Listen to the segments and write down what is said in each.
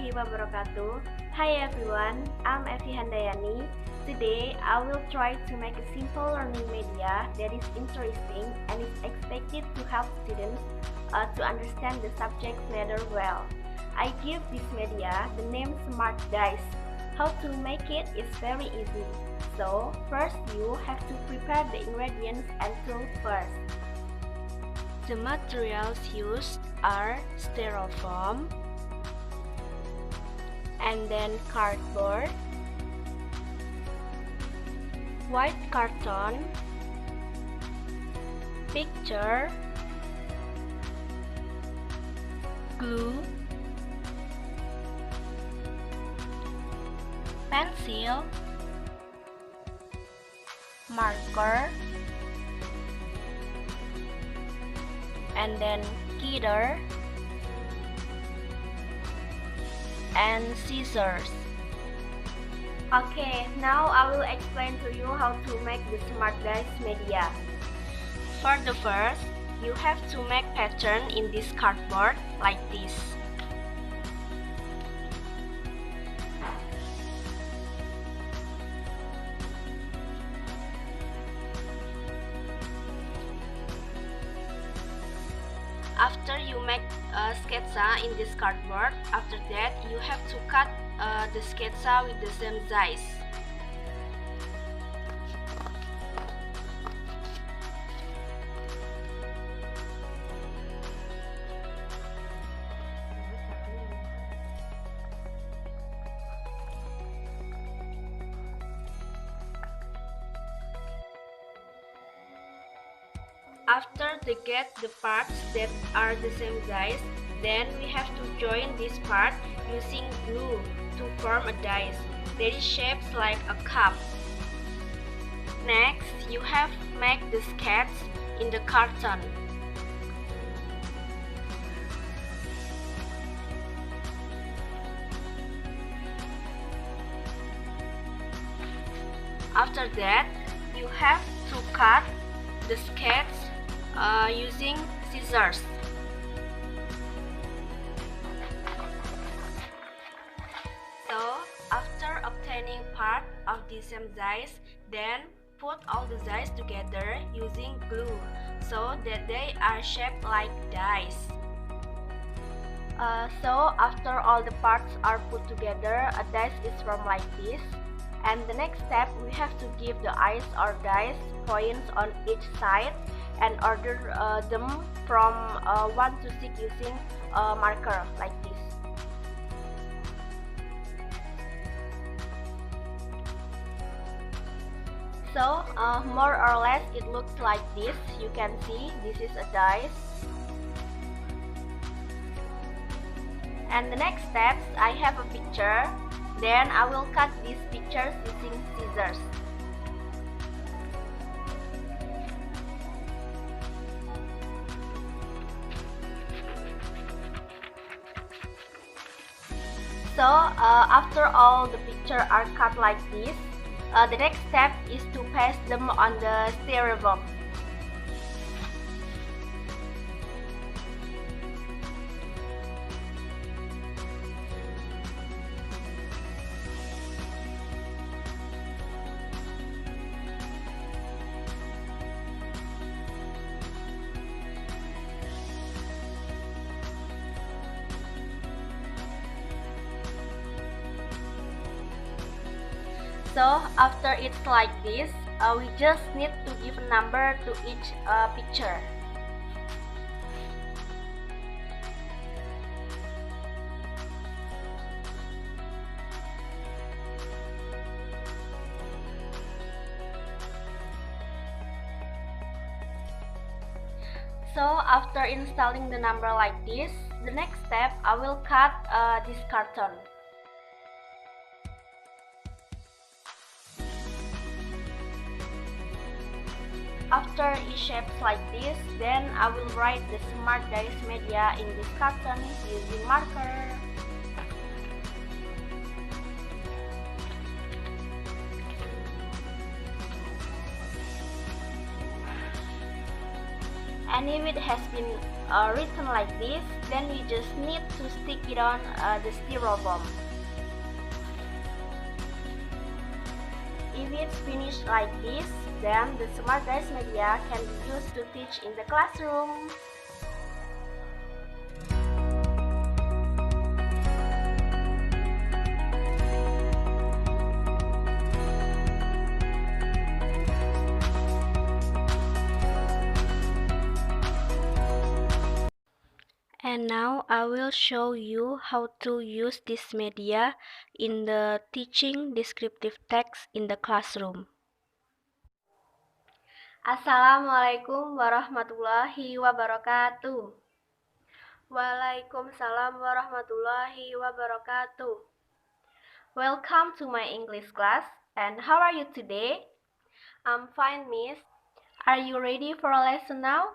warahmatullahi wabarakatuh. Hi everyone, I'm Handayani. Today, I will try to make a simple learning media that is interesting and is expected to help students to understand the subject matter well. I give this media the name Smart Dice. How to make it is very easy. So, first you have to prepare the ingredients and tools first. The materials used are styrofoam, and then cardboard, white carton, picture, glue, pencil, marker, and then guitar and scissors. Okay, now I will explain to you how to make the Smart Dice media. For the first, you have to make pattern in this cardboard like this. After you make a sketsa in this cardboard, after that you have to cut the sketsa with the same size. After they get the parts that are the same size, then we have to join this part using glue to form a dice that is shaped like a cup. Next, you have to make the sketch in the carton. After that, you have to cut the sketch using scissors. So, after obtaining part of the same size, then put all the dice together using glue so that they are shaped like dice. So, after all the parts are put together, a dice is formed like this. And the next step, we have to give the eyes or dice points on each side and order them from 1 to 6 using a marker like this. So more or less it looks like this. You can see this is a dice. And the next steps, I have a picture. Then I will cut these pictures using scissors. So after all the pictures are cut like this, the next step is to paste them on the styrofoam. So after it's like this, we just need to give a number to each picture. So after installing the number like this, the next step I will cut this carton. After it shapes like this, then I will write the Smart Dice media in this carton using marker. And if it has been written like this, then we just need to stick it on the styrofoam. If it's finished like this, then the Smart Desk media can be used to teach in the classroom. And now I will show you how to use this media in the teaching descriptive text in the classroom. Assalamualaikum warahmatullahi wabarakatuh. Waalaikumsalam warahmatullahi wabarakatuh. Welcome to my English class. And how are you today? I'm fine, miss. Are you ready for a lesson now?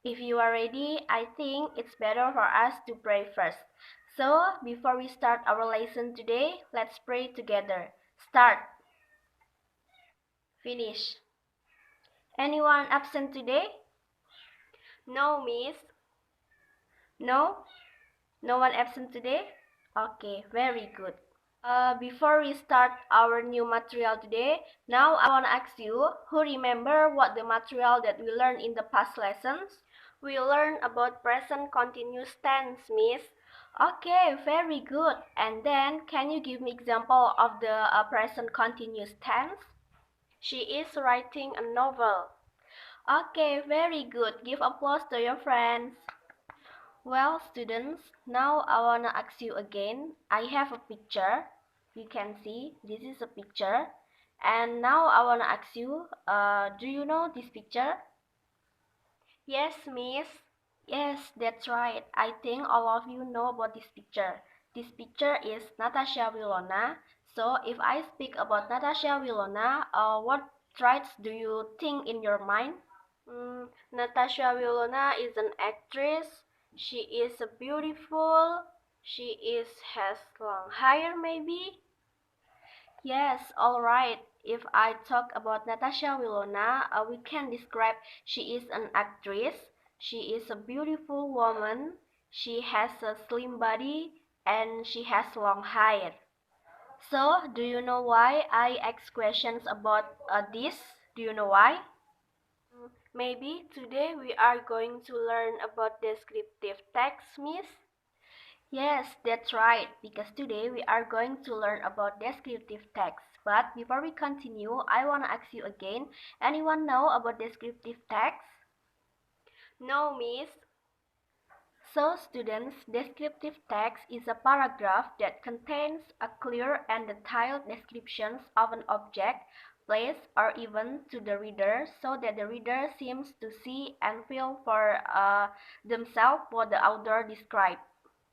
If you are ready, I think it's better for us to pray first. So, before we start our lesson today, let's pray together. Start. Finish. Anyone absent today? No, miss. No? No one absent today? Okay, very good. Before we start our new material today, now I want to ask you, who remember what the material that we learned in the past lessons? We learned about present continuous tense, miss. Okay, very good. And then, can you give me example of the present continuous tense? She is writing a novel. Okay, very good. Give applause to your friends. Well, students, now I wanna ask you again. I have a picture. You can see this is a picture. And now I wanna ask you, do you know this picture? Yes, miss. Yes, that's right. I think all of you know about this picture. This picture is Natasha Wilona. So if I speak about Natasha Wilona, what traits do you think in your mind? Natasha Wilona is an actress. She is beautiful. She has long hair, maybe. Yes, all right. If I talk about Natasha Wilona, we can describe she is an actress. She is a beautiful woman. She has a slim body and she has long hair. So, do you know why I ask questions about this? Do you know why? Maybe today we are going to learn about descriptive text, miss? Yes, that's right, because today we are going to learn about descriptive text. But before we continue, I want to ask you again, anyone know about descriptive text? No, miss. So students, descriptive text is a paragraph that contains a clear and detailed description of an object, place, or event to the reader so that the reader seems to see and feel for themselves what the author described.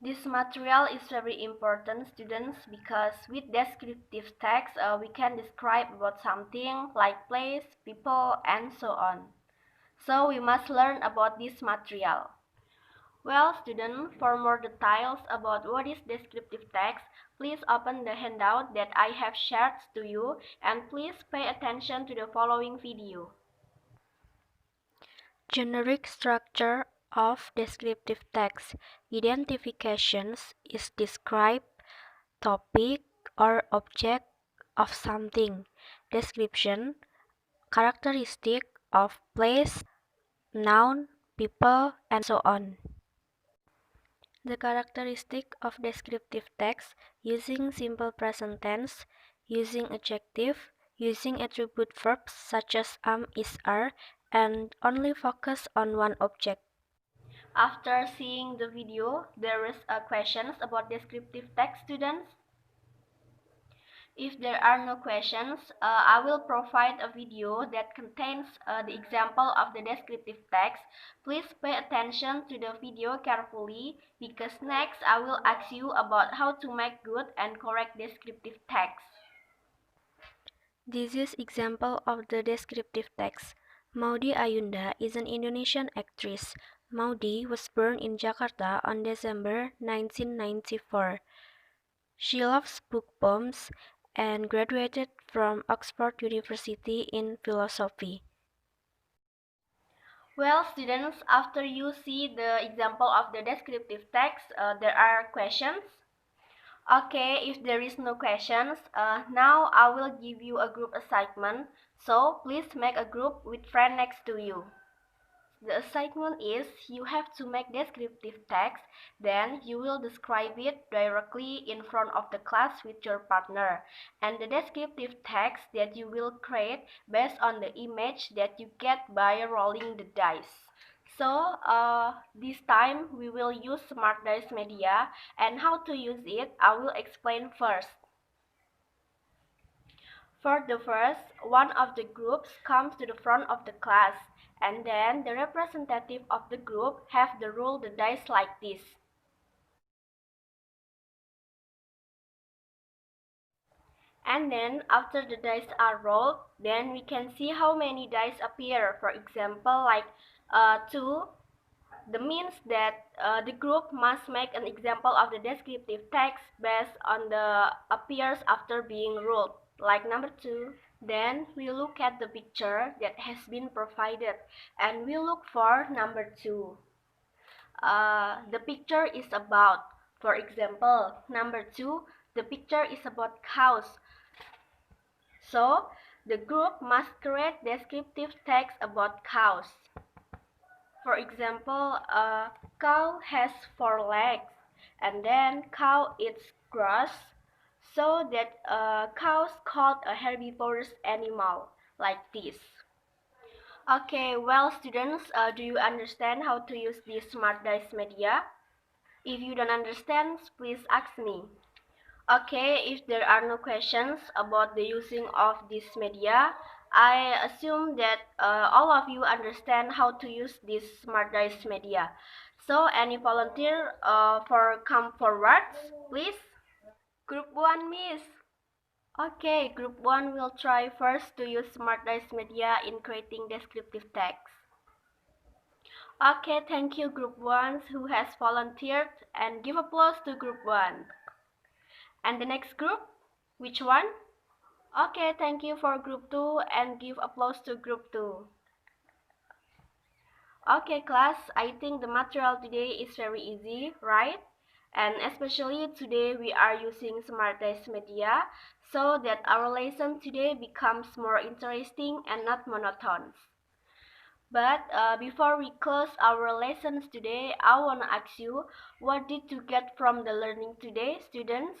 This material is very important, students, because with descriptive text, we can describe about something like place, people, and so on. So we must learn about this material. Well, students, for more details about what is descriptive text, please open the handout that I have shared to you and please pay attention to the following video. Generic structure of descriptive text. Identifications is describe topic or object of something. Description, characteristic of place, noun, people, and so on. The characteristic of descriptive text: using simple present tense, using adjective, using attribute verbs such as am, is, are, and only focus on one object. After seeing the video, there is questions about descriptive text, students. If there are no questions, I will provide a video that contains the example of the descriptive text. Please pay attention to the video carefully because next I will ask you about how to make good and correct descriptive text. This is example of the descriptive text. Maudy Ayunda is an Indonesian actress. Maudy was born in Jakarta on December 1994. She loves book poems and graduated from Oxford University in philosophy. Well, students, after you see the example of the descriptive text, there are questions. Okay, if there is no questions, now I will give you a group assignment. So please make a group with friend next to you. The assignment is you have to make descriptive text, then you will describe it directly in front of the class with your partner. And the descriptive text that you will create based on the image that you get by rolling the dice. So this time we will use Smart Dice Media, and how to use it I will explain first. For the first, one of the groups comes to the front of the class, and then the representative of the group have to roll the dice like this. And then after the dice are rolled, then we can see how many dice appear. For example, like 2. That means that the group must make an example of the descriptive text based on the appears after being ruled, like number 2. Then we look at the picture that has been provided, and we look for number 2. The picture is about, for example, number 2, the picture is about cows. So the group must create descriptive text about cows. For example, a cow has 4 legs, and then cow eats grass, so that cow's called a herbivorous animal, like this. Okay, well students, do you understand how to use this Smart Dice Media? If you don't understand, please ask me. Okay, if there are no questions about the using of this media, I assume that all of you understand how to use this Smart Dice Media. So, any volunteer for come forward, please? Group 1, Miss. Okay, Group 1 will try first to use Smart Dice Media in creating descriptive text. Okay, thank you Group 1 who has volunteered, and give applause to Group 1. And the next group, which one? Okay, thank you for Group 2, and give applause to Group 2. Okay, class, I think the material today is very easy, right? And especially today we are using Smart Dice Media, so that our lesson today becomes more interesting and not monotonous. But before we close our lessons today, I want to ask you, what did you get from the learning today, students?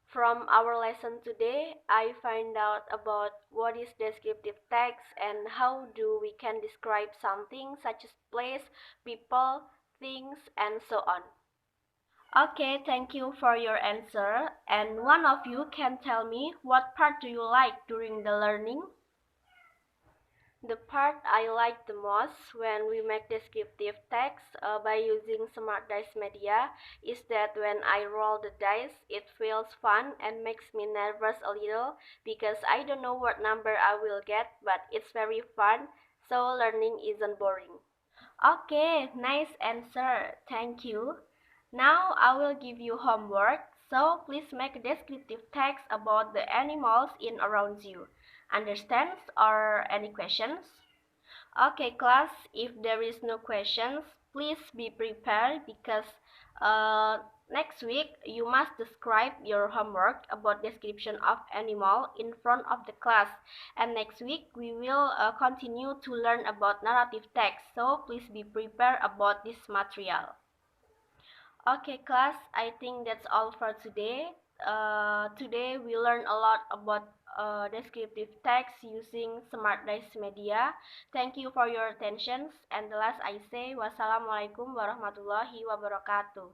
From our lesson today, I find out about what is descriptive text and how do we can describe something such as place, people, things, and so on. Okay, thank you for your answer. And one of you can tell me what part do you like during the learning? The part I like the most when we make descriptive text by using Smart Dice Media is that when I roll the dice, it feels fun and makes me nervous a little because I don't know what number I will get, but it's very fun, so learning isn't boring. Okay, nice answer. Thank you. Now I will give you homework, so please make a descriptive text about the animals in around you. Understands or any questions? Okay, class, if there is no questions, please be prepared because next week you must describe your homework about description of animal in front of the class. And next week we will continue to learn about narrative text, so please be prepared about this material. Okay, class, I think that's all for today. Today we learned a lot about descriptive text using Smart Dice Media. Thank you for your attention. And the last I say, wassalamualaikum warahmatullahi wabarakatuh.